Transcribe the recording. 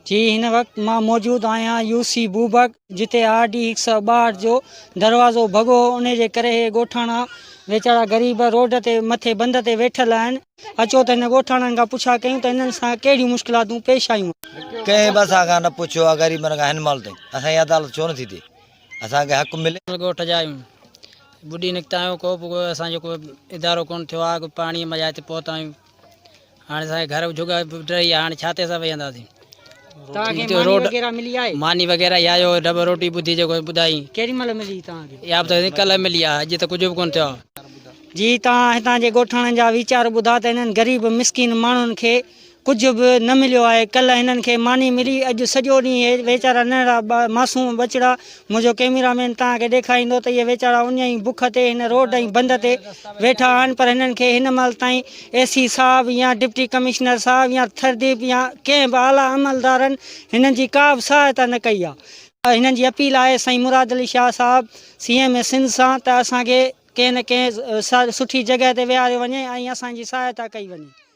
जी हिन वक्त मां मौजूद आया यूसी बूबक जिते RD 162 जो दरवाज़ो भगो उन जे करे गोठाणा वेचारा गरीब रोड ते मथे बंद ते वेठल आहिनि। अचो त हिन गोठाणनि खां पुछा कयूं त हिननि सां कहिड़ियूं मुश्किलातूं पेश आयूं। कंहिं बि असांखां न पुछियो आहे ग़रीबनि खां हिन महिल ताईं। असांजी अदालत छो नथी थिए, असांखे हक़ मिले। ॻोठ जा आहियूं, ॿुॾी निकिता आहियूं, को असांजो को इदारो कोन थियो आहे, पाणी मज़ा हिते पहुता आहियूं। हाणे असांजे घर जुग टही आहे, हाणे छा ते असां वेहंदासीं। रोड मानी वग़ैरह आयो डब रोटी ॿुधी जेको ॿुधाई केॾी महिल मिली तव्हांखे? इहा बि कल्ह मिली आहे, अॼु त कुझु बि कोन थियो आहे। जी तव्हां हितां जे गोठाणनि जा वीचार ॿुधा त हिननि ग़रीब मिसकिन माण्हुनि खे कुझु बि न मिलियो आहे। कल्ह हिननि खे मानी मिली, अॼु सॼो ॾींहुं वेचारा नंढड़ा मासूम बचड़ा मुंहिंजो कैमरामैन तव्हांखे ॾेखारींदो त इहे वेचारा उन ई बुख ते हिन रोड ऐं बंद ते वेठा आहिनि। पर हिननि खे हिन महिल ताईं AC साहब या डिप्टी कमिश्नर साहब या थरदीप या कंहिं बि आला अमलदारनि हिननि जी का बि सहायता न कई आहे। हिननि जी अपील आहे साईं मुराद अली शाह साहब CM सिंध सां त असांखे कंहिं न कंहिं सुठी जॻह ते विहारे वञे ऐं असांजी सहायता कई वञे।